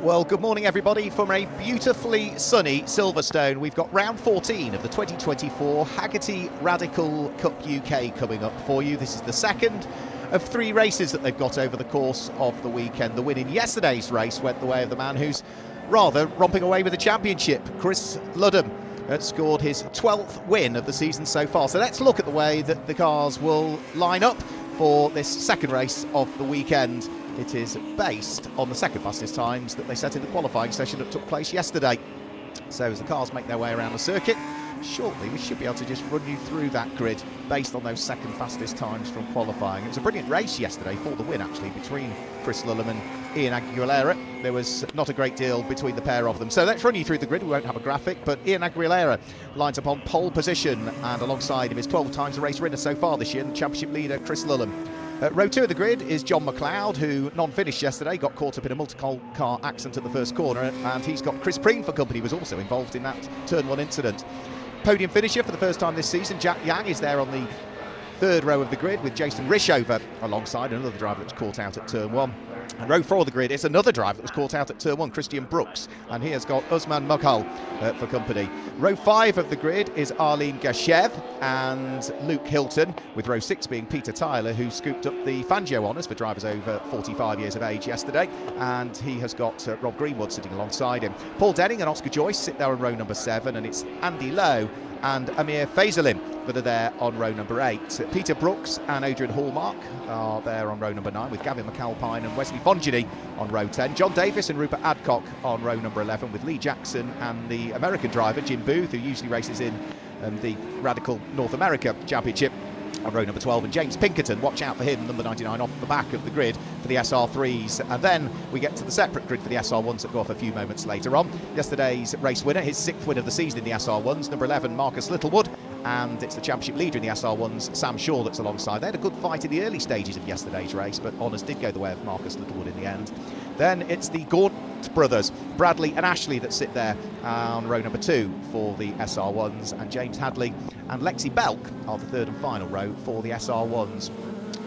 Well, good morning everybody from a beautifully sunny Silverstone. We've got round 14 of the 2024 Hagerty Radical Cup UK coming up for you. This is the second of three races that they've got over the course of the weekend. The win in yesterday's race went the way of the man who's rather romping away with the championship. Chris Ludham had scored his 12th win of the season so far. So let's look at the way that the cars will line up for this second race of the weekend. It is based on the second fastest times that they set in the qualifying session that took place yesterday. So as the cars make their way around the circuit, shortly we should be able to just run you through that grid based on those second fastest times from qualifying. It was a brilliant race yesterday for the win actually between Chris Ludham and Ian Aguilera. There was not a great deal between the pair of them. So let's run you through the grid. We won't have a graphic, but Ian Aguilera lines up on pole position, and alongside him is 12 times the race winner so far this year and the championship leader Chris Ludham. Row 2 of the grid is John McLeod, who non-finished yesterday, got caught up in a multi-car accident at the first corner, and he's got Chris Preen for company, who was also involved in that Turn 1 incident. Podium finisher for the first time this season, Jack Yang, is there on the third row of the grid with Jason Rishover alongside another driver that was caught out at Turn 1. And row 4 of the grid is another driver that was caught out at Turn 1, Christian Brooks, and he has got Usman Mughal for company. Row 5 of the grid is Arlene Gashev and Luke Hilton, with row 6 being Peter Tyler, who scooped up the Fangio honours for drivers over 45 years of age yesterday, and he has got Rob Greenwood sitting alongside him. Paul Denning and Oscar Joyce sit there on row number 7, and it's Andy Lowe and Amir Faisalim that are there on row number 8. Peter Brooks and Adrian Hallmark are there on row number 9, with Gavin McAlpine and Wesley Fongini on row 10. John Davis and Rupert Adcock on row number 11, with Lee Jackson and the American driver Jim Booth, who usually races in the Radical North America Championship, on row number 12, and James Pinkerton, watch out for him, number 99 off the back of the grid for the SR3s. And then we get to the separate grid for the SR1s that go off a few moments later on. Yesterday's race winner, his 6th win of the season in the SR1s, number 11 Marcus Littlewood, and it's the championship leader in the SR1s, Sam Shaw, that's alongside. They had a good fight in the early stages of yesterday's race, but honours did go the way of Marcus Littlewood in the end. Then it's the Gaunt brothers, Bradley and Ashley, that sit there on row number 2 for the SR1s, and James Hadley and Lexi Belk are the third and final row for the SR1s.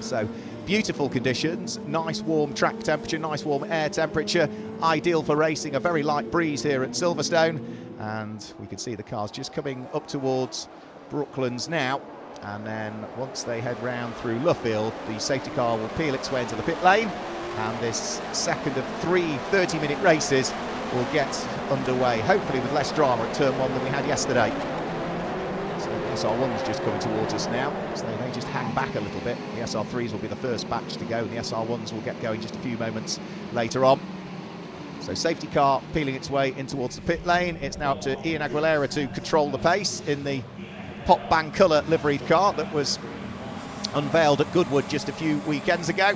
So beautiful conditions, nice warm track temperature, nice warm air temperature, ideal for racing, a very light breeze here at Silverstone, and we can see the cars just coming up towards Brooklands now. And then once they head round through Luffield, the safety car will peel its way into the pit lane, and this second of 3 30-minute races will get underway, hopefully with less drama at Turn 1 than we had yesterday. So the SR1's just coming towards us now, so they may just hang back a little bit. The SR3s will be the first batch to go, and the SR1s will get going just a few moments later on. So safety car peeling its way in towards the pit lane. It's now up to Ian Aguilera to control the pace in the pop bang colour liveried car that was unveiled at Goodwood just a few weekends ago.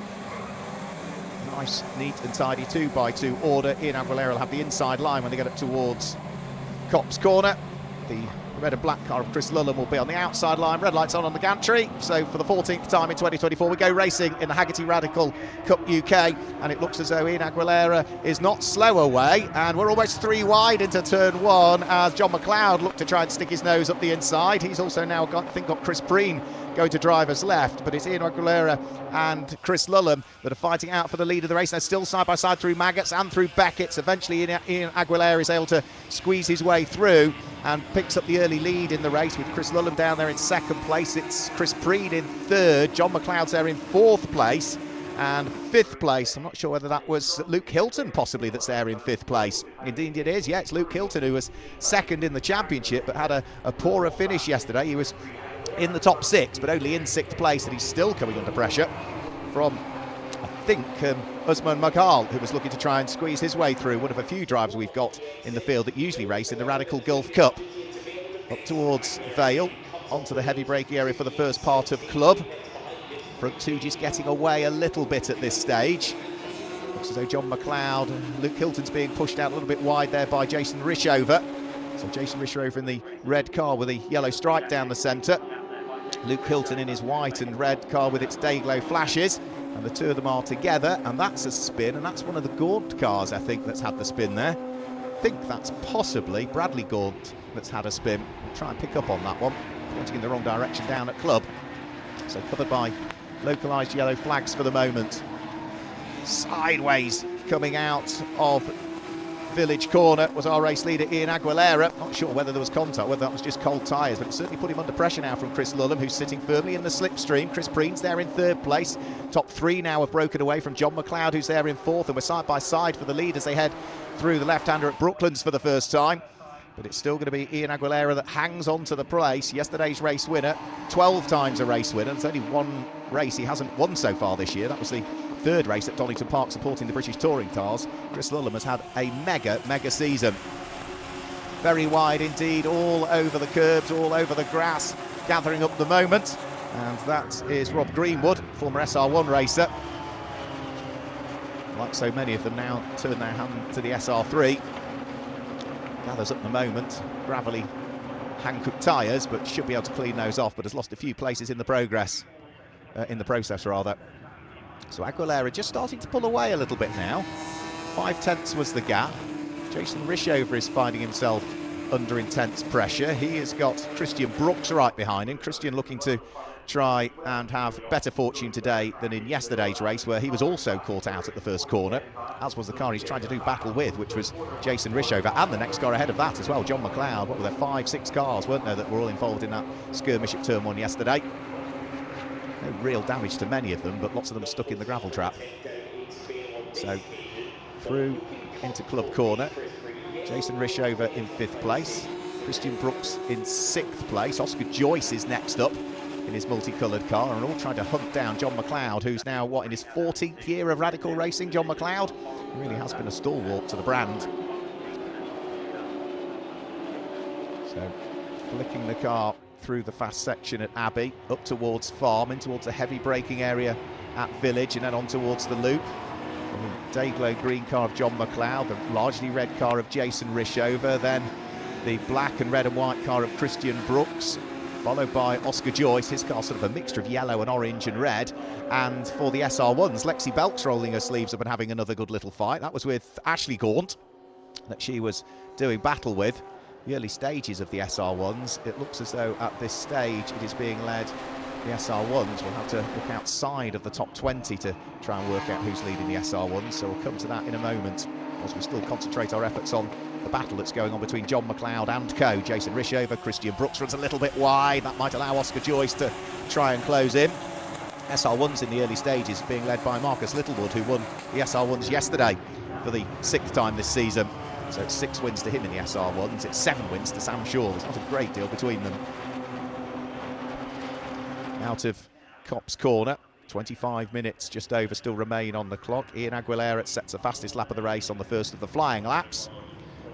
Nice, neat and tidy 2x2 order. Ian Aguilera will have the inside line when they get up towards Copse Corner. The red and black car of Chris Ludham will be on the outside line. Red lights on the gantry. So for the 14th time in 2024 we go racing in the Hagerty Radical Cup UK, and it looks as though Ian Aguilera is not slow away, and we're almost 3 wide into Turn 1 as John McLeod looked to try and stick his nose up the inside. He's also now got Chris Preen going to driver's left, but it's Ian Aguilera and Chris Ludham that are fighting out for the lead of the race. They're still side by side through Maggots and through Beckett's. Eventually Ian Aguilera is able to squeeze his way through and picks up the early lead in the race, with Chris Ludham down there in 2nd place. It's Chris Preen in 3rd, John McLeod's there in 4th place, and 5th place, I'm not sure whether that was Luke Hilton possibly that's there in 5th place. Indeed it is, yeah, it's Luke Hilton, who was 2nd in the championship but had a poorer finish yesterday. He was in the top 6 but only in 6th place, and he's still coming under pressure from, I think, Usman Mughal, who was looking to try and squeeze his way through, one of a few drivers we've got in the field that usually race in the Radical Gulf Cup. Up towards Vale, onto the heavy braking area for the first part of Club. Front 2 just getting away a little bit at this stage. Looks as though John McLeod, Luke Hilton's being pushed out a little bit wide there by Jason Rishover. So Jason Rishover in the red car with a yellow stripe down the centre. Luke Hilton in his white and red car with its day-glow flashes, and the two of them are together, and that's a spin, and that's one of the Gaunt cars, I think, that's had the spin there. I think that's possibly Bradley Gaunt that's had a spin. We'll try and pick up on that one, pointing in the wrong direction down at Club. So covered by localised yellow flags for the moment. Sideways coming out of Village corner was our race leader Ian Aguilera. Not sure whether there was contact, whether that was just cold tyres, but it certainly put him under pressure now from Chris Lulham, who's sitting firmly in the slipstream. Chris Preen's there in third place. Top three now have broken away from John McLeod, who's there in fourth, and we're side by side for the lead as they head through the left-hander at Brooklands for the first time. But it's still going to be Ian Aguilera that hangs on to the place. Yesterday's race winner, 12 times a race winner. There's only one race he hasn't won so far this year. That was the third race at Donington Park supporting the British Touring Cars. Chris Lulham has had a mega season. Very wide indeed, all over the curbs, all over the grass, gathering up the moment. And that is Rob Greenwood, former SR1 racer. Like so many of them now, turn their hand to the SR3. Gathers up the moment, gravelly hand-cooked tyres, but should be able to clean those off, but has lost a few places in the process. So Aguilera just starting to pull away a little bit now. 5/10 was the gap. Jason Rishover is finding himself under intense pressure. He has got Christian Brooks right behind him. Christian looking to try and have better fortune today than in yesterday's race, where he was also caught out at the first corner, as was the car he's trying to do battle with, which was Jason Rishover, and the next car ahead of that as well, John McLeod. What were there, 5-6 cars, weren't there, that were all involved in that skirmish at turn 1 yesterday? No real damage to many of them, but lots of them stuck in the gravel trap. So through into club corner, Jason Rishover in 5th place, Christian Brooks in 6th place. Oscar Joyce is next up in his multicoloured car, and all trying to hunt down John McLeod, who's now, what, in his 14th year of radical racing. John McLeod really has been a stalwart to the brand. So flicking the car through the fast section at Abbey, up towards Farm, in towards the heavy braking area at Village, and then on towards the loop. The day-glow green car of John McLeod, the largely red car of Jason Rishover, then the black and red and white car of Christian Brooks, followed by Oscar Joyce, his car sort of a mixture of yellow and orange and red. And for the SR1s, Lexi Belk's rolling her sleeves up and having another good little fight. That was with Ashley Gaunt that she was doing battle with. The early stages of the SR1s, it looks as though at this stage it is being led. The SR1s will have to look outside of the top 20 to try and work out who's leading the SR1s, so we'll come to that in a moment as we still concentrate our efforts on the battle that's going on between John McLeod and co. Jason Rishover, Christian Brooks runs a little bit wide. That might allow Oscar Joyce to try and close in. SR1s in the early stages being led by Marcus Littlewood, who won the SR1s yesterday for the 6th time this season. So it's 6 wins to him in the SR1s, it's 7 wins to Sam Shaw. There's not a great deal between them. Out of Copse Corner, 25 minutes just over still remain on the clock. Ian Aguilera sets the fastest lap of the race on the first of the flying laps.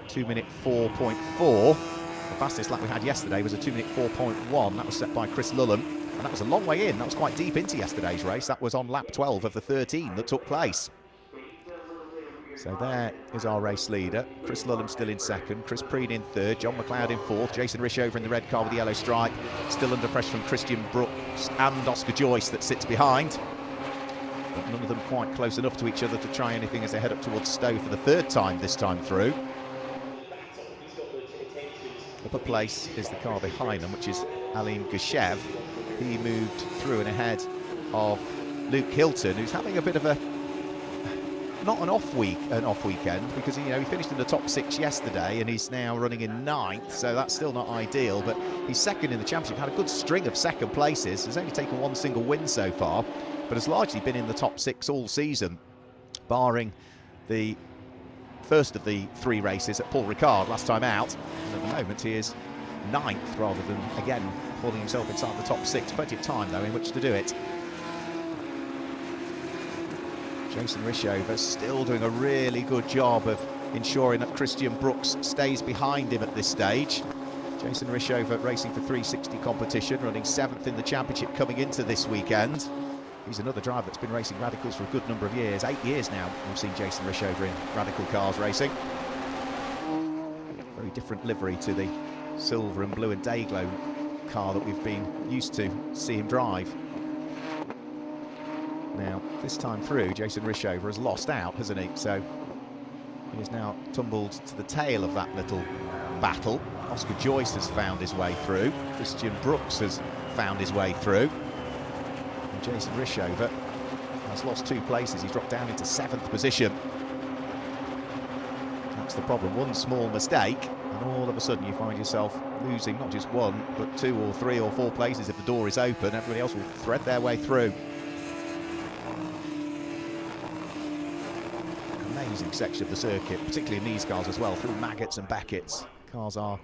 2-minute 4.4. The fastest lap we had yesterday was a 2-minute 4.1. That was set by Chris Lulham, and that was a long way in. That was quite deep into yesterday's race. That was on lap 12 of the 13 that took place. So there is our race leader. Chris Lulham still in 2nd, Chris Preen in 3rd, John McLeod in 4th, Jason Rishover in the red car with the yellow stripe, still under pressure from Christian Brooks and Oscar Joyce that sits behind. But none of them quite close enough to each other to try anything as they head up towards Stowe for the 3rd time this time through. Upper place is the car behind them, which is Alim Geshev. He moved through and ahead of Luke Hilton, who's having a bit of a not an off weekend, because he finished in the top 6 yesterday and he's now running in 9th, so that's still not ideal, but he's 2nd in the championship, had a good string of 2nd places, has only taken 1 single win so far, but has largely been in the top 6 all season, barring the first of the 3 races at Paul Ricard last time out, and at the moment he is 9th rather than, again, falling himself inside the top 6. Plenty of time though in which to do it. Jason Rishover still doing a really good job of ensuring that Christian Brooks stays behind him at this stage. Jason Rishover racing for 360 competition, running 7th in the championship coming into this weekend. He's another driver that's been racing radicals for a good number of years. 8 years now we've seen Jason Rishover in radical cars racing. Very different livery to the silver and blue and day-glow car that we've been used to see him drive. Now, this time through, Jason Rishover has lost out, hasn't he? So he is now tumbled to the tail of that little battle. Oscar Joyce has found his way through. Christian Brooks has found his way through. And Jason Rishover has lost 2 places. He's dropped down into 7th position. That's the problem. One small mistake, and all of a sudden you find yourself losing not just one, but 2 or 3 or 4 places. If the door is open, everybody else will thread their way through. Amazing section of the circuit, particularly in these cars as well, through Maggots and Becketts. Cars are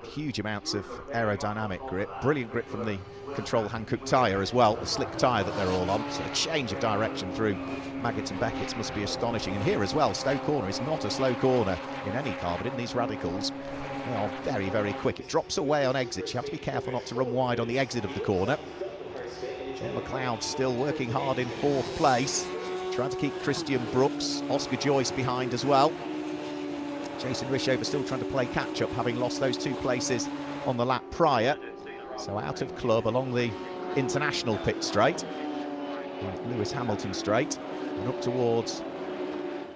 huge amounts of aerodynamic grip, brilliant grip from the Control Hankook tyre as well, the slick tyre that they're all on, so the change of direction through Maggots and Becketts must be astonishing. And here as well, Stowe Corner is not a slow corner in any car, but in these radicals they are very, very quick. It drops away on exits, you have to be careful not to run wide on the exit of the corner. John McLeod still working hard in 4th place, trying to keep Christian Brooks, Oscar Joyce behind as well. Jason Rishover still trying to play catch-up, having lost those 2 places on the lap prior. So out of club along the international pit straight, Lewis Hamilton straight, and up towards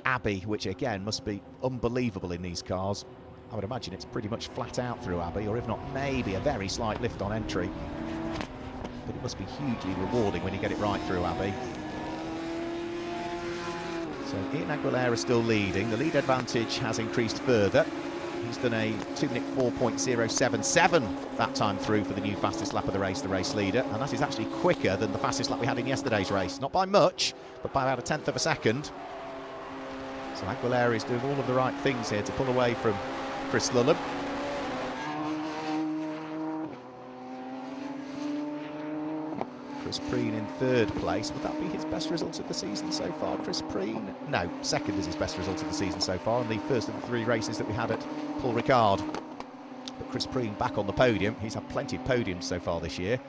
Abbey, which again must be unbelievable in these cars. I would imagine it's pretty much flat out through Abbey, or if not, maybe a very slight lift on entry. But it must be hugely rewarding when you get it right through Abbey. So Ian Aguilera still leading. The lead advantage has increased further. He's done a 2-minute 4.077 that time through for the new fastest lap of the race leader, and that is actually quicker than the fastest lap we had in yesterday's race. Not by much, but by about 1/10 of a second. So Aguilera is doing all of the right things here to pull away from Chris Lulham. Chris Preen in 3rd place. Would that be his best result of the season so far, Chris Preen? No, 2nd is his best result of the season so far, and the first of the 3 races that we had at Paul Ricard. But Chris Preen back on the podium. He's had plenty of podiums so far this year.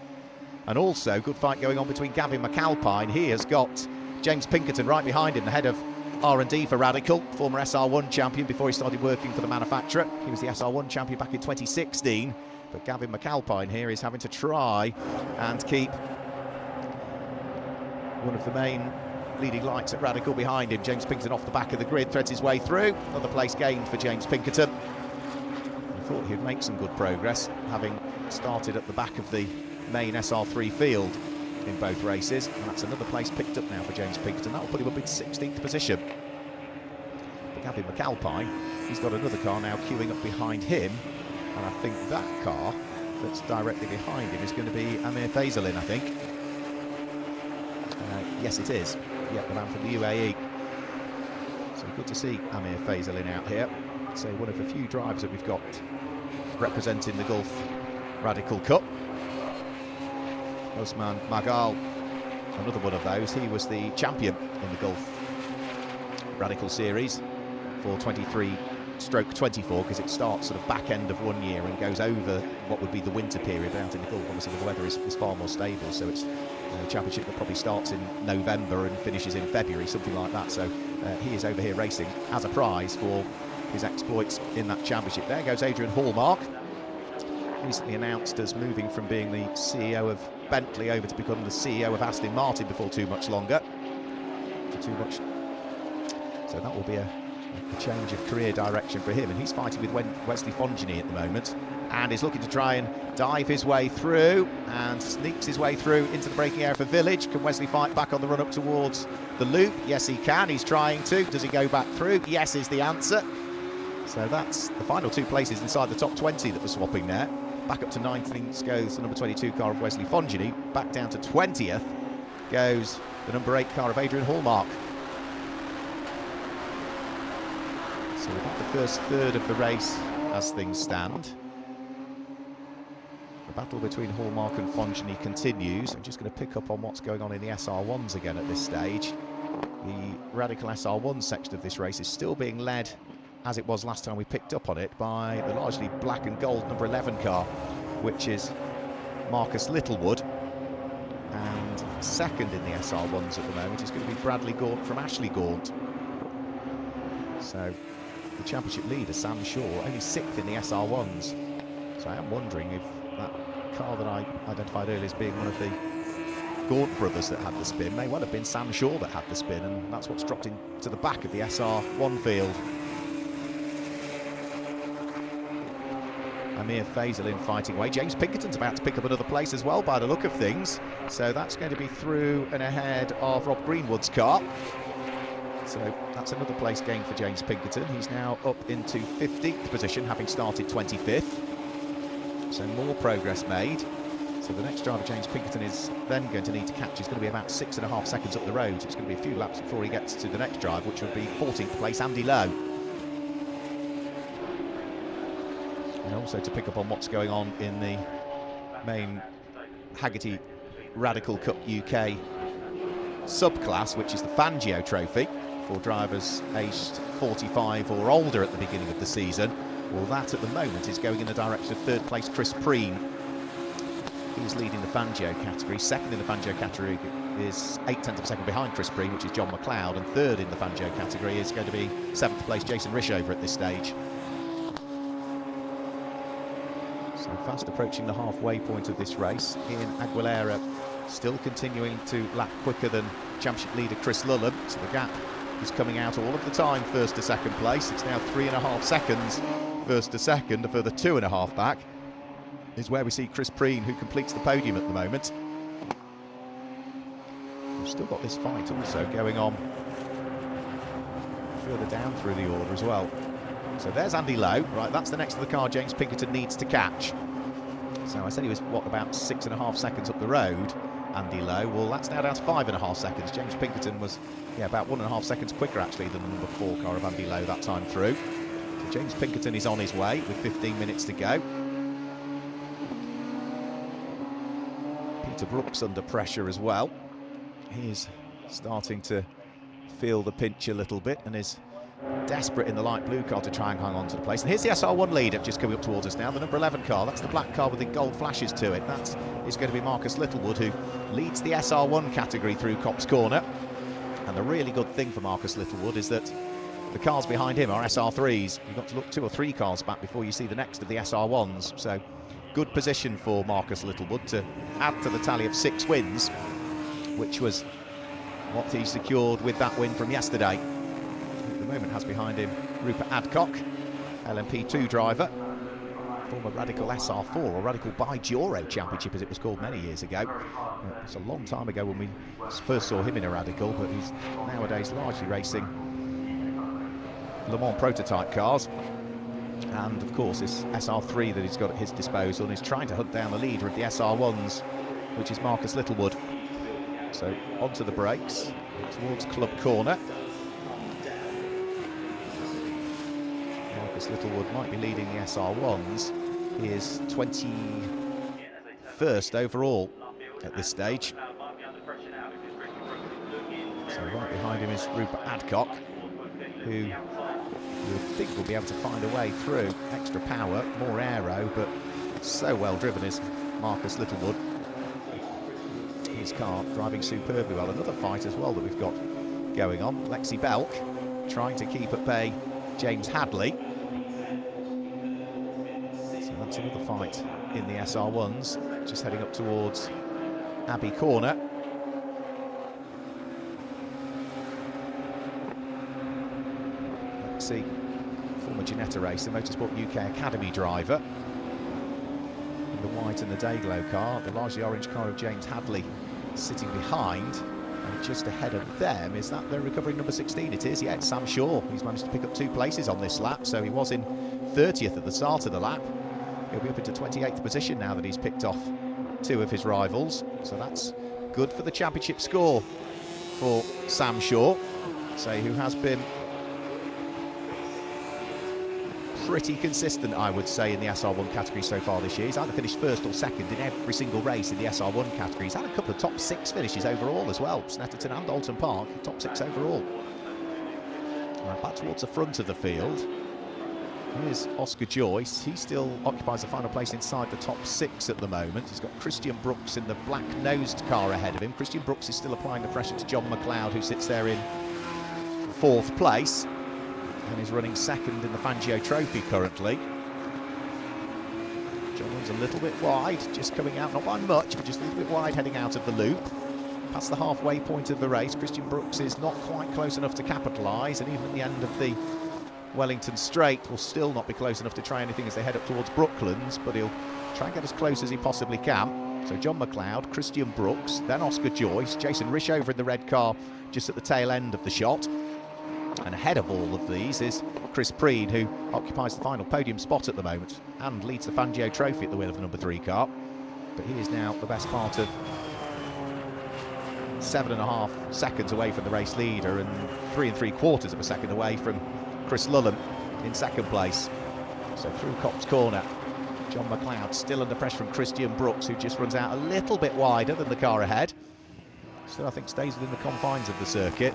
And also, good fight going on between Gavin McAlpine. He has got James Pinkerton right behind him, the head of R&D for Radical, former SR1 champion before he started working for the manufacturer. He was the SR1 champion back in 2016. But Gavin McAlpine here is having to try and keep one of the main leading lights at Radical behind him. James Pinkerton off the back of the grid, threads his way through. Another place gained for James Pinkerton. I thought he would make some good progress, having started at the back of the main SR3 field in both races. And that's another place picked up now for James Pinkerton. That will put him up in 16th position. For Gavin McAlpine, he's got another car now queuing up behind him. And I think that car that's directly behind him is going to be Amir Faisalin, I think. Yes, it is. Yeah, the man from the UAE. So good to see Amir Faisalin out here. So one of the few drivers that we've got representing the Gulf Radical Cup. Osman Magal, another one of those. He was the champion in the Gulf Radical Series for 23/24, because it starts sort of back end of one year and goes over what would be the winter period out in the Gulf. Obviously the weather is far more stable, so it's a championship that probably starts in November and finishes in February, something like that. So he is over here racing as a prize for his exploits in that championship. There goes Adrian Hallmark, recently announced as moving from being the CEO of Bentley over to become the CEO of Aston Martin before too much longer. So that will be a change of career direction for him, and he's fighting with Wesley Fongini at the moment, and is looking to try and dive his way through, and sneaks his way through into the braking area for Village. Can Wesley fight back on the run up towards the loop? Yes, he can. He's trying to. Does he go back through? Yes is the answer. So that's the final 2 places inside the top 20 that were swapping there. Back up to 19th goes the number 22 car of Wesley Fongini. Back down to 20th goes the number 8 car of Adrian Hallmark. So we've had the first third of the race as things stand. The battle between Hallmark and Fongini continues. I'm just going to pick up on what's going on in the SR1s again at this stage. The Radical SR1 section of this race is still being led, as it was last time we picked up on it, by the largely black and gold number 11 car, which is Marcus Littlewood. And second in the SR1s at the moment is going to be Bradley Gaunt from Ashley Gaunt. So the championship leader, Sam Shaw, only 6th in the SR1s. So I am wondering if that car that I identified earlier as being one of the Gaunt brothers that had the spin may well have been Sam Shaw that had the spin, and that's what's dropped into the back of the SR1 field. Amir Faisalin fighting away. James Pinkerton's about to pick up another place as well by the look of things. So that's going to be through and ahead of Rob Greenwood's car. So that's another place gain for James Pinkerton. He's now up into 15th position, having started 25th. So more progress made. So the next driver, James Pinkerton, is then going to need to catch. He's going to be about 6.5 seconds up the road. It's going to be a few laps before he gets to the next drive, which would be 14th place, Andy Lowe. And also to pick up on what's going on in the main Hagerty Radical Cup UK subclass, which is the Fangio Trophy for drivers aged 45 or older at the beginning of the season. Well, that at the moment is going in the direction of third place Chris Preen. He's leading the Fangio category. Second in the Fangio category is 0.8 of a second behind Chris Preen, which is John McLeod. And third in the Fangio category is going to be 7th place Jason Rishover at this stage. So fast approaching the halfway point of this race. Ian Aguilera still continuing to lap quicker than championship leader Chris Lullen. So the gap is coming out all of the time, first to second place. It's now 3.5 seconds first to second. A further 2.5 back is where we see Chris Preen, who completes the podium at the moment. We've still got this fight also going on further down through the order as well. So there's Andy Lowe. Right, that's the next of the car James Pinkerton needs to catch. So I said he was, what, about 6.5 seconds up the road, Andy Lowe. Well, that's now down to 5.5 seconds. James Pinkerton was, about 1.5 seconds quicker, actually, than the number 4 car of Andy Lowe that time through. So James Pinkerton is on his way with 15 minutes to go. Peter Brooks under pressure as well. He is starting to feel the pinch a little bit and is desperate in the light blue car to try and hang on to the place. And here's the SR1 leader just coming up towards us now, the number 11 car. That's the black car with the gold flashes to it. That is going to be Marcus Littlewood, who leads the SR1 category through Copse Corner. And the really good thing for Marcus Littlewood is that the cars behind him are SR3s. You've got to look 2 or 3 cars back before you see the next of the SR1s. So good position for Marcus Littlewood to add to the tally of 6 wins, which was what he secured with that win from yesterday. At the moment has behind him Rupert Adcock, LMP2 driver, former Radical SR4 or Radical Bi-Juro Championship as it was called many years ago. It's a long time ago when we first saw him in a Radical, but he's nowadays largely racing Le Mans prototype cars. And of course this SR3 that he's got at his disposal, and he's trying to hunt down the leader of the SR1s, which is Marcus Littlewood. So onto the brakes towards Club Corner. Marcus Littlewood might be leading the SR1s. He is 21st overall at this stage. So right behind him is Rupert Adcock, who you would think will be able to find a way through. Extra power, more aero, but so well driven is Marcus Littlewood. His car driving superbly well. Another fight as well that we've got going on. Lexi Belk trying to keep at bay James Hadley. So that's another fight in the SR1s, just heading up towards Abbey Corner. Lexi, former Ginetta racer, Motorsport UK Academy driver. In the white and the Dayglow car, the largely orange car of James Hadley sitting behind, and just ahead of them is that the recovering number 16. It is, yeah, it's Sam Shaw. He's managed to pick up 2 places on this lap, so he was in 30th at the start of the lap. He'll be up into 28th position now that he's picked off 2 of his rivals, so that's good for the championship score for Sam Shaw, say, who has been pretty consistent, I would say, in the SR1 category so far this year. He's either finished first or second in every single race in the SR1 category. He's had a couple of top 6 finishes overall as well. Snetterton and Alton Park, top 6 overall. Right, back towards the front of the field. Here's Oscar Joyce. He still occupies the final place inside the top 6 at the moment. He's got Christian Brooks in the black-nosed car ahead of him. Christian Brooks is still applying the pressure to John McLeod, who sits there in 4th place and is running 2nd in the Fangio Trophy currently. John's a little bit wide, just coming out, not by much, but just a little bit wide heading out of the loop. Past the halfway point of the race, Christian Brooks is not quite close enough to capitalise, and even at the end of the Wellington Straight will still not be close enough to try anything as they head up towards Brooklands, but he'll try and get as close as he possibly can. So John McLeod, Christian Brooks, then Oscar Joyce, Jason Rishover in the red car just at the tail end of the shot. And ahead of all of these is Chris Preen, who occupies the final podium spot at the moment and leads the Fangio Trophy at the wheel of the number 3 car. But he is now the best part of 7.5 seconds away from the race leader and 3 3/4 of a second away from Chris Lulham in second place. So through Cops Corner, John McLeod still under pressure from Christian Brooks, who just runs out a little bit wider than the car ahead. Still, I think, stays within the confines of the circuit.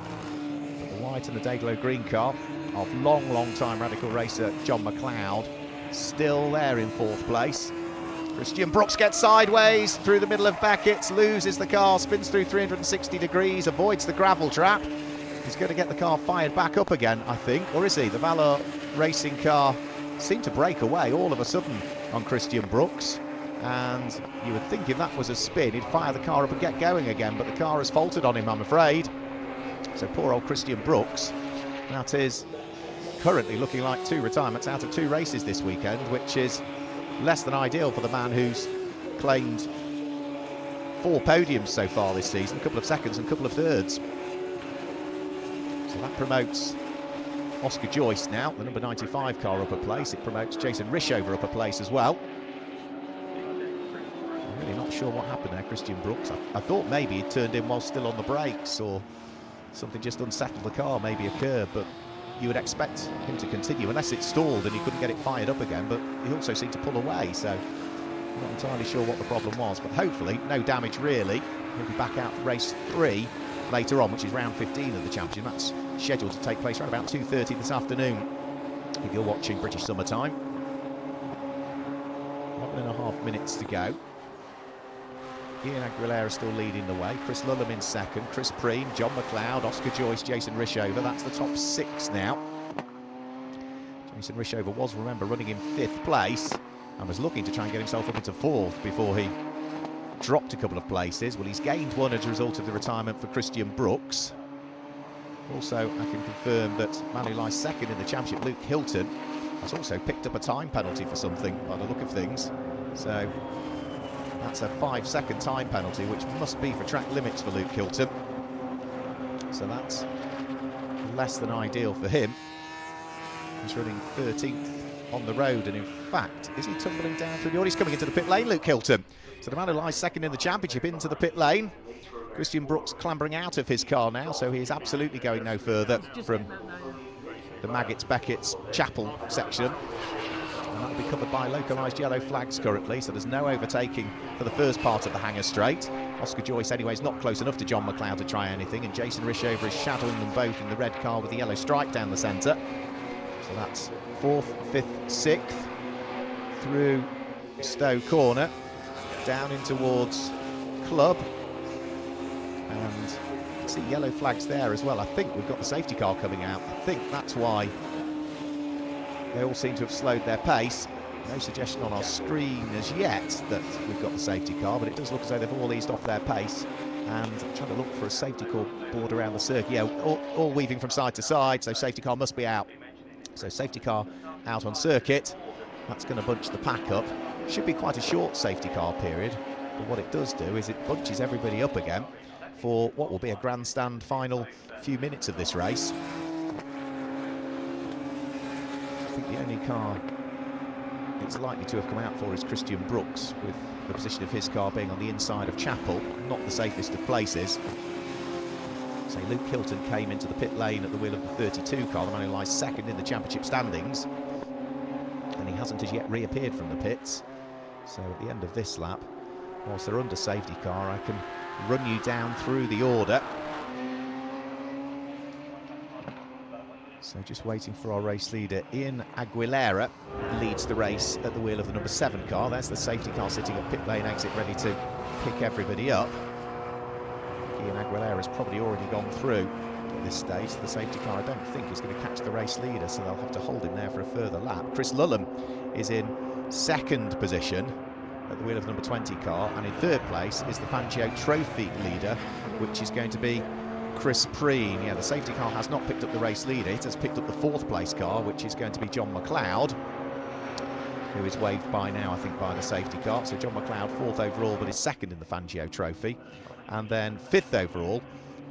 But the white and the day-glow green car of long time radical racer John McLeod still there in 4th place. Christian Brooks gets sideways through the middle of Beckett's, loses the car, spins through 360 degrees, avoids the gravel trap. He's going to get the car fired back up again, I think, or is he? The Valor Racing car seemed to break away all of a sudden on Christian Brooks, and you would think if that was a spin, he'd fire the car up and get going again, but the car has faltered on him, I'm afraid. So poor old Christian Brooks, that is currently looking like 2 retirements out of 2 races this weekend, which is less than ideal for the man who's claimed 4 podiums so far this season, a couple of seconds and a couple of thirds. So that promotes Oscar Joyce now, the number 95 car, up a place. It promotes Jason Rishover up a place as well. I'm really not sure what happened there, Christian Brooks. I thought maybe he'd turned in while still on the brakes, or something just unsettled the car maybe occurred, but you would expect him to continue unless it stalled and he couldn't get it fired up again, but he also seemed to pull away, so I'm not entirely sure what the problem was, but hopefully no damage really. He'll be back out for race 3 later on, which is round 15 of the championship. That's scheduled to take place around about 2:30 this afternoon if you're watching British Summertime. 11.5 minutes to go. Ian Aguilera still leading the way. Chris Lulham in second. Chris Preen, John McLeod, Oscar Joyce, Jason Rishover. That's the top 6 now. Jason Rishover was, remember, running in 5th place and was looking to try and get himself up into 4th before he dropped a couple of places. Well, he's gained 1 as a result of the retirement for Christian Brooks. Also, I can confirm that man who lies 2nd in the championship, Luke Hilton, has also picked up a time penalty for something by the look of things. So that's a 5-second time penalty, which must be for track limits for Luke Hilton. So that's less than ideal for him. He's running 13th on the road, and in fact, is he tumbling down through the order? He's coming into the pit lane, Luke Hilton. So the man who lies 2nd in the championship into the pit lane. Christian Brooks clambering out of his car now, so he is absolutely going no further from the Beckett's Chapel section. And that'll be covered by localised yellow flags currently, so there's no overtaking for the first part of the Hanger Straight. Oscar Joyce anyway is not close enough to John McLeod to try anything, and Jason Rishover is shadowing them both in the red car with the yellow stripe down the centre. So that's 4th, 5th, 6th through Stowe Corner, down in towards Club, and see yellow flags there as well. I think we've got the safety car coming out. I think that's why they all seem to have slowed their pace. No suggestion on our screen as yet that we've got the safety car, but it does look as though they've all eased off their pace. And I'm trying to look for a safety car board around the circuit. Yeah, all weaving from side to side, so safety car must be out. So safety car out on circuit. That's going to bunch the pack up. Should be quite a short safety car period, but what it does do is it bunches everybody up again for what will be a grandstand final few minutes of this race. I think the only car it's likely to have come out for is Christian Brooks, with the position of his car being on the inside of Chapel, not the safest of places. So Luke Hilton came into the pit lane at the wheel of the 32 car, the man who lies 2nd in the championship standings, and he hasn't as yet reappeared from the pits. So at the end of this lap, whilst they're under safety car, I can run you down through the order. So just waiting for our race leader. Ian Aguilera leads the race at the wheel of the number 7 car. There's the safety car sitting at pit lane exit, ready to pick everybody up. Ian Aguilera has probably already gone through at this stage. The safety car, I don't think, is going to catch the race leader, so they'll have to hold him there for a further lap. Chris Lulham is in 2nd position at the wheel of the number 20 car, and in 3rd place is the Fangio Trophy leader, which is going to be Chris Preen. Yeah, the safety car has not picked up the race leader. It has picked up the 4th place car, which is going to be John McLeod, who is waved by now, I think, by the safety car. So John McLeod 4th overall, but is 2nd in the Fangio Trophy. And then 5th overall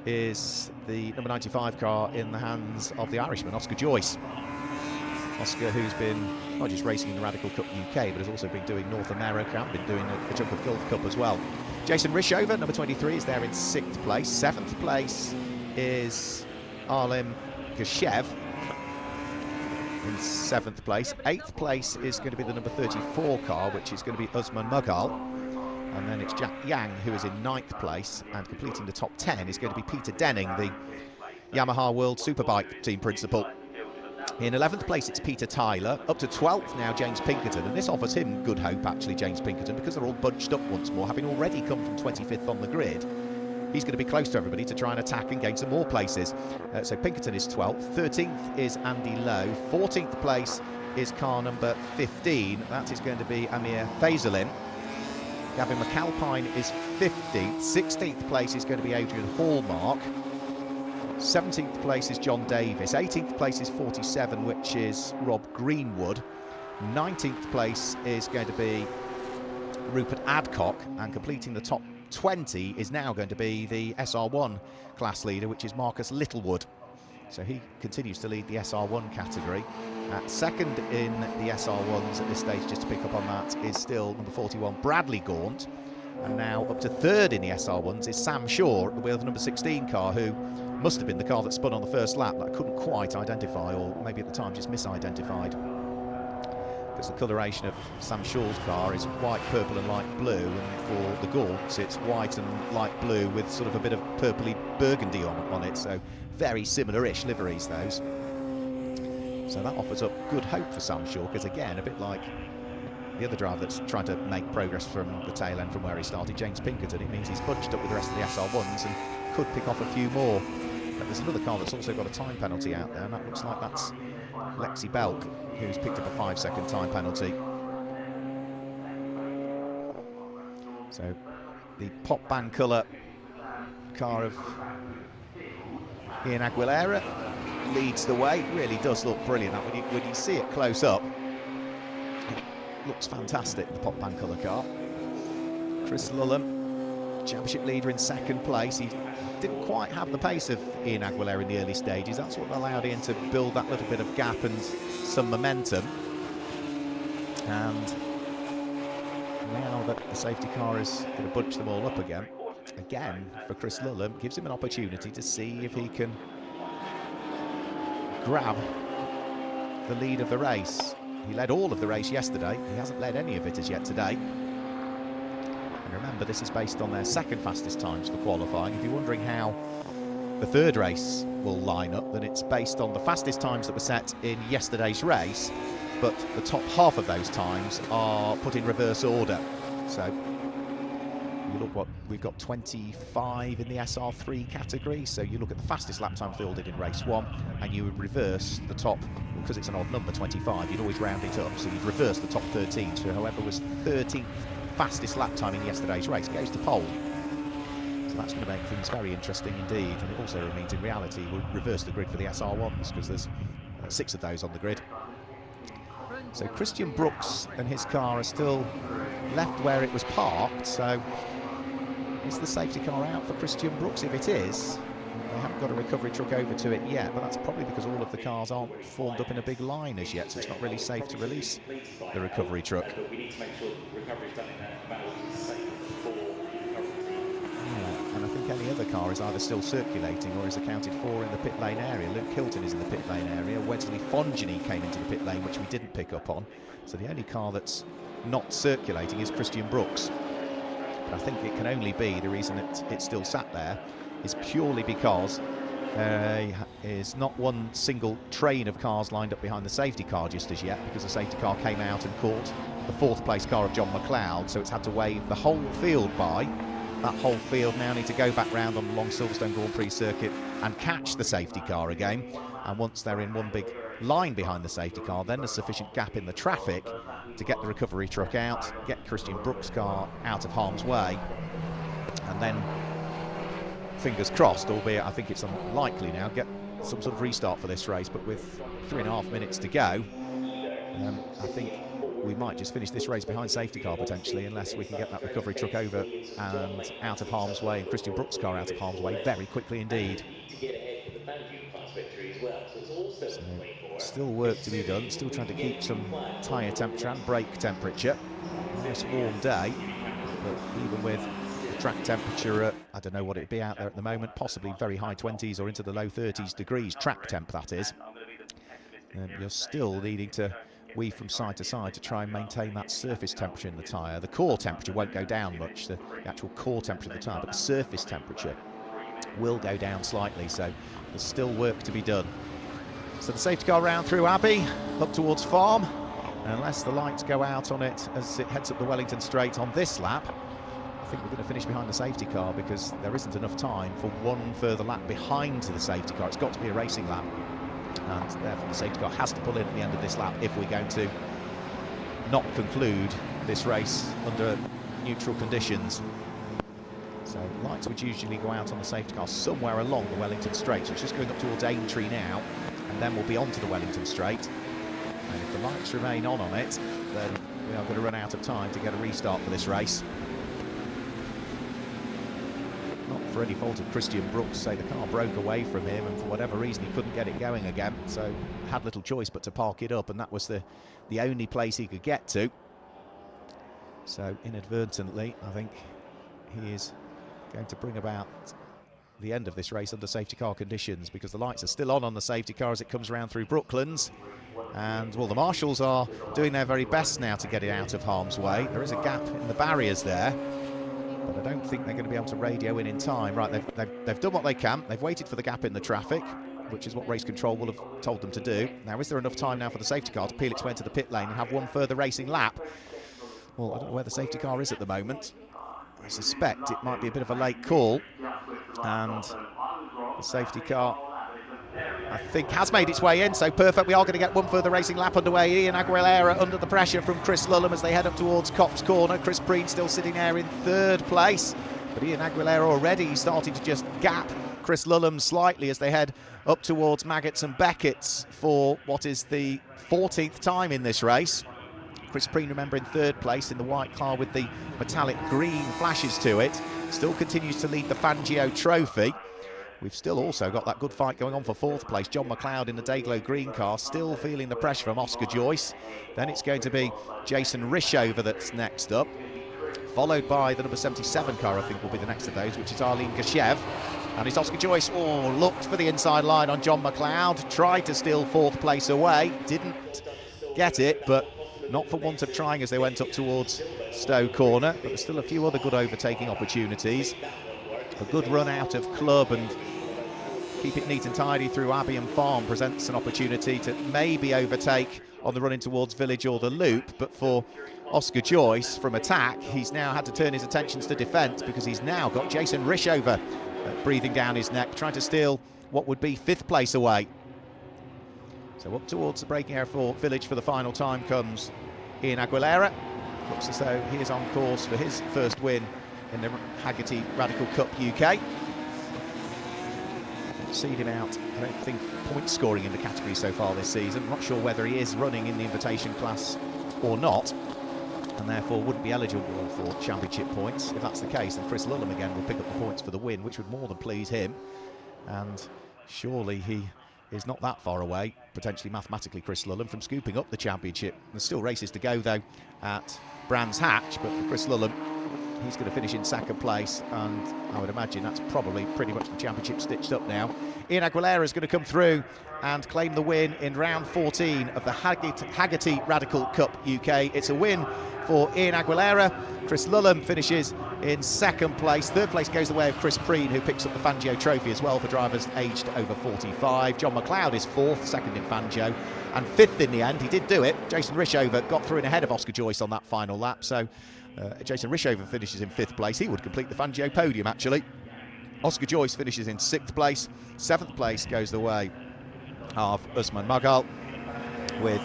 is the number 95 car in the hands of the Irishman, Oscar Joyce. Oscar, who's been not just racing in the Radical Cup UK, but has also been doing North America and been doing a chunk of Gulf Cup as well. Jason Rishover, number 23, is there in 6th place. 7th place is Arlim Gashev in 7th place. 8th place is going to be the number 34 car, which is going to be Usman Mughal. And then it's Jack Yang, who is in 9th place, and completing the top 10 is going to be Peter Denning, the Yamaha World Superbike team principal. In 11th place, it's Peter Tyler. Up to 12th now, James Pinkerton. And this offers him good hope, actually, James Pinkerton, because they're all bunched up once more, having already come from 25th on the grid. He's going to be close to everybody to try and attack and gain some more places. So Pinkerton is 12th. 13th is Andy Lowe. 14th place is car number 15. That is going to be Amir Faisalin. Gavin McAlpine is 15th. 16th place is going to be Adrian Hallmark. 17th place is John Davis. 18th place is 47, which is Rob Greenwood. 19th place is going to be Rupert Adcock, and completing the top 20 is now going to be the SR1 class leader, which is Marcus Littlewood. So he continues to lead the SR1 category. Second in the SR1s at this stage, just to pick up on that, is still number 41, Bradley Gaunt. And now up to third in the SR1s is Sam Shaw at the wheel of the number 16 car, who must have been the car that spun on the first lap that I couldn't quite identify, or maybe at the time just misidentified. Because the coloration of Sam Shaw's car is white, purple and light blue, and for the Gaunts it's white and light blue with sort of a bit of purpley burgundy on it, so very similar-ish liveries those. So that offers up good hope for Sam Shaw, because again, a bit like the other driver that's trying to make progress from the tail end from where he started, James Pinkerton, it means he's bunched up with the rest of the SR1s and could pick off a few more. But there's another car that's also got a time penalty out there, and that looks like that's Lexi Belk, who's picked up a 5-second time penalty. So the pop band colour car of Ian Aguilera leads the way. It really does look brilliant. When you see it close up, it looks fantastic, the pop band colour car. Chris Lulham, championship leader in 2nd place. He didn't quite have the pace of Ian Aguilera in the early stages. That's what allowed Ian to build that little bit of gap and some momentum. And now that the safety car is going to bunch them all up again for Chris Lulham, gives him an opportunity to see if he can grab the lead of the race. He led all of the race yesterday. He hasn't led any of it as yet today. And remember, this is based on their 2nd fastest times for qualifying. If you're wondering how the 3rd race will line up, then it's based on the fastest times that were set in yesterday's race, but the top half of those times are put in reverse order. So you look what we've got, 25 in the SR3 category. So you look at the fastest lap time fielded in race 1, and you would reverse the top, because it's an odd number, 25, you'd always round it up, so you'd reverse the top 13, so whoever was 13th fastest lap time in yesterday's race goes to pole. So that's going to make things very interesting indeed, and it also means in reality we'll reverse the grid for the SR1s, because there's 6 of those on the grid. So Christian Brooks and his car are still left where it was parked. So is the safety car out for Christian Brooks? If it is, they haven't got a recovery truck over to it yet, but that's probably because all of the cars aren't formed up in a big line as yet, so it's not really safe to release the recovery truck. And I think any other car is either still circulating or is accounted for in the pit lane area. Luke Hilton is in the pit lane area. Wesley Fongini came into the pit lane, which we didn't pick up on. So the only car that's not circulating is Christian Brooks. But I think it can only be, the reason it's still sat there is purely because there is not one single train of cars lined up behind the safety car just as yet, because the safety car came out and caught the 4th place car of John McLeod, so it's had to wave the whole field by. That whole field now need to go back round on the long Silverstone Grand Prix circuit and catch the safety car again. And once they're in one big line behind the safety car, then there's sufficient gap in the traffic to get the recovery truck out, get Christian Brooks' car out of harm's way, and then, fingers crossed, albeit I think it's unlikely now, get some sort of restart for this race. But with 3.5 minutes to go, I think we might just finish this race behind safety car potentially, unless we can get that recovery truck over and out of harm's way, and Christian Brook's car out of harm's way very quickly indeed. So, still work to be done, still trying to keep some tyre temperature and brake temperature. Nice warm day, but even with the track temperature at, I don't know what it'd be out there at the moment, possibly very high 20s or into the low 30s degrees, track temp that is, you're still needing to weave from side to side to try and maintain that surface temperature in the tyre. The core temperature won't go down much, the actual core temperature of the tyre, but the surface temperature will go down slightly, so there's still work to be done. So the safety car round through Abbey, up towards Farm, and unless the lights go out on it as it heads up the Wellington Straight on this lap, I think we're going to finish behind the safety car, because there isn't enough time for one further lap behind the safety car. It's got to be a racing lap, and therefore the safety car has to pull in at the end of this lap if we're going to not conclude this race under neutral conditions. So lights would usually go out on the safety car somewhere along the Wellington Straight. So it's just going up towards Aintree now, and then we'll be onto the Wellington Straight. And if the lights remain on it, then we are going to run out of time to get a restart for this race. Not for any fault of Christian Brooks, say the car broke away from him, and for whatever reason he couldn't get it going again, so had little choice but to park it up, and that was the only place he could get to. So inadvertently, I think he is going to bring about the end of this race under safety car conditions, because the lights are still on the safety car as it comes around through Brooklands, and well, the marshals are doing their very best now to get it out of harm's way. There is a gap in the barriers there, but I don't think they're going to be able to radio in time. Right, they've done what they can. They've waited for the gap in the traffic, which is what race control will have told them to do. Now, is there enough time now for the safety car to peel its way into the pit lane and have one further racing lap? Well, I don't know where the safety car is at the moment. I suspect it might be a bit of a late call, and the safety car, I think, has made its way in, so perfect. We are going to get one further racing lap underway. Ian Aguilera under the pressure from Chris Lulham as they head up towards Copse Corner. Chris Preen still sitting there in third place, but Ian Aguilera already starting to just gap Chris Lulham slightly as they head up towards Maggots and Beckett's for what is the 14th time in this race. Chris Preen, remember, in third place in the white car with the metallic green flashes to it, still continues to lead the Fangio Trophy. We've still also got that good fight going on for fourth place. John McLeod in the Dayglow green car, still feeling the pressure from Oscar Joyce. Then it's going to be Jason Rishover that's next up, followed by the number 77 car, I think will be the next of those, which is Arlene Gashev. And it's Oscar Joyce, looked for the inside line on John McLeod, tried to steal fourth place away, didn't get it, but not for want of trying as they went up towards Stowe Corner. But there's still a few other good overtaking opportunities. A good run out of Club and keep it neat and tidy through Abbey and Farm presents an opportunity to maybe overtake on the run in towards Village or the Loop. But for Oscar Joyce, from attack, he's now had to turn his attentions to defence, because he's now got Jason Rishover breathing down his neck, trying to steal what would be fifth place away. So up towards the braking area for Village for the final time comes Ian Aguilera. Looks as though he is on course for his first win in the Hagerty Radical Cup UK. Seen him out, I don't think, point scoring in the category so far this season. Not sure whether he is running in the invitation class or not, and therefore wouldn't be eligible for championship points. If that's the case, then Chris Lulham again will pick up the points for the win, which would more than please him. And surely he is not that far away, potentially mathematically, Chris Lulham, from scooping up the championship. There's still races to go, though, at Brands Hatch, but for Chris Lulham, he's going to finish in second place, and I would imagine that's probably pretty much the championship stitched up now. Ian Aguilera is going to come through and claim the win in round 14 of the Hagerty Radical Cup UK. It's a win for Ian Aguilera. Chris Lulham finishes in second place. Third place goes the way of Chris Preen, who picks up the Fangio Trophy as well for drivers aged over 45. John McLeod is fourth, second in Fangio, and fifth in the end. He did do it. Jason Rishover got through in ahead of Oscar Joyce on that final lap, so Jason Rishover finishes in fifth place. He would complete the Fangio podium, actually. Oscar Joyce finishes in sixth place. Seventh place goes the way of Usman Magal, with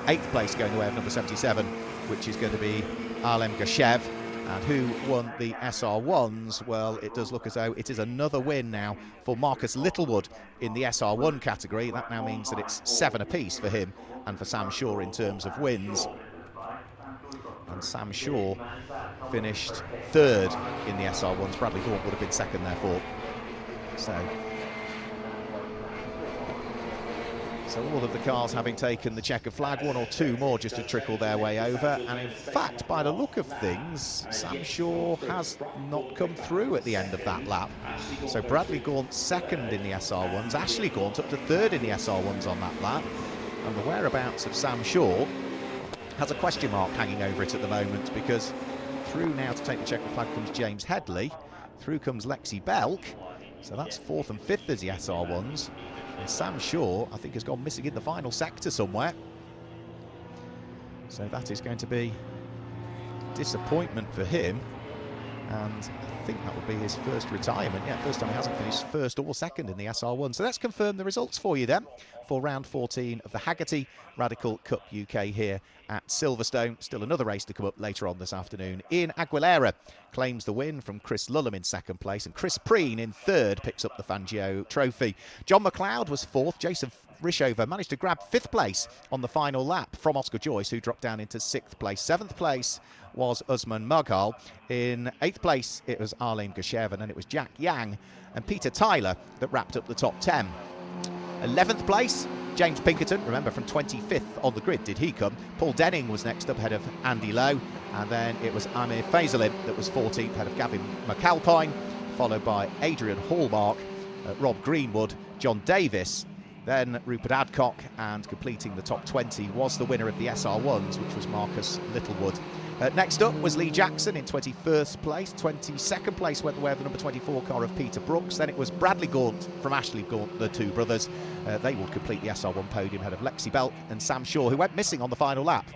eighth place going the way of number 77, which is going to be Alem Gashev. And who won the SR1s? Well, it does look as though it is another win now for Marcus Littlewood in the SR1 category. That now means that it's 7 apiece for him and for Sam Shaw in terms of wins. and Sam Shaw finished third in the SR1s. Bradley Gaunt would have been second, therefore. So all of the cars having taken the checkered flag, one or two more just to trickle their way over. And in fact, by the look of things, Sam Shaw has not come through at the end of that lap. So Bradley Gaunt second in the SR1s, Ashley Gaunt up to third in the SR1s on that lap. And the whereabouts of Sam Shaw has a question mark hanging over it at the moment, because through now to take the checkered flag comes James Headley, through comes Lexi Belk, so that's fourth and fifth as the SR1s. And Sam Shaw, I think, has gone missing in the final sector somewhere. So that is going to be disappointment for him. And I think that would be his first retirement. Yeah, first time he hasn't finished first or second in the SR1. So let's confirm the results for you then for round 14 of the Hagerty Radical Cup UK here at Silverstone. Still another race to come up later on this afternoon. Ian Aguilera claims the win from Chris Lulham in second place, and Chris Preen in third picks up the Fangio trophy. John McLeod was fourth. Jason Rishover managed to grab fifth place on the final lap from Oscar Joyce, who dropped down into sixth place. Seventh place was Usman Mughal. In eighth place it was Arlene Geshev, and then it was Jack Yang and Peter Tyler that wrapped up the top 10. 11th place, James Pinkerton, remember from 25th on the grid did he come. Paul Denning was next up ahead of Andy Lowe, and then it was Amir Faisalim that was 14th ahead of Gavin McAlpine, followed by Adrian Hallmark, Rob Greenwood, John Davis, then Rupert Adcock, and completing the top 20 was the winner of the SR1s, which was Marcus Littlewood. Next up was Lee Jackson in 21st place. 22nd place went the way of the number 24 car of Peter Brooks. Then it was Bradley Gaunt from Ashley Gaunt, the two brothers. They would complete the SR1 podium ahead of Lexi Belk and Sam Shaw, who went missing on the final lap.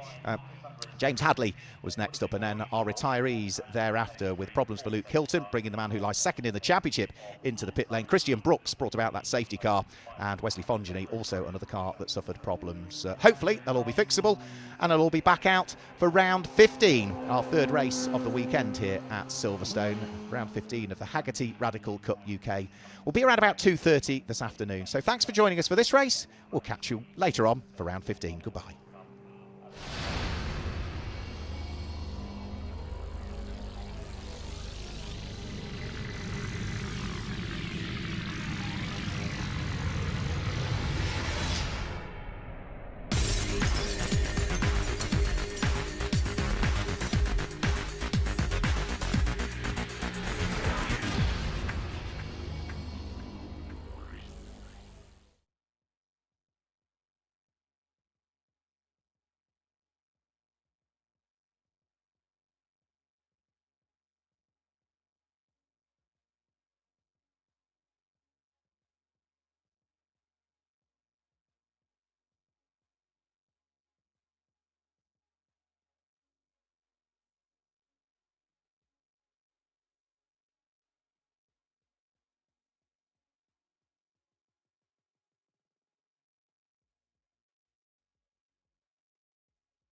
James Hadley was next up, and then our retirees thereafter with problems for Luke Hilton, bringing the man who lies second in the championship into the pit lane. Christian Brooks brought about that safety car, and Wesley Fongeny, also another car that suffered problems. Hopefully they'll all be fixable, and they'll all be back out for round 15, our third race of the weekend here at Silverstone. Round 15 of the Hagerty Radical Cup UK will be around about 2:30 this afternoon. So thanks for joining us for this race. We'll catch you later on for round 15. Goodbye.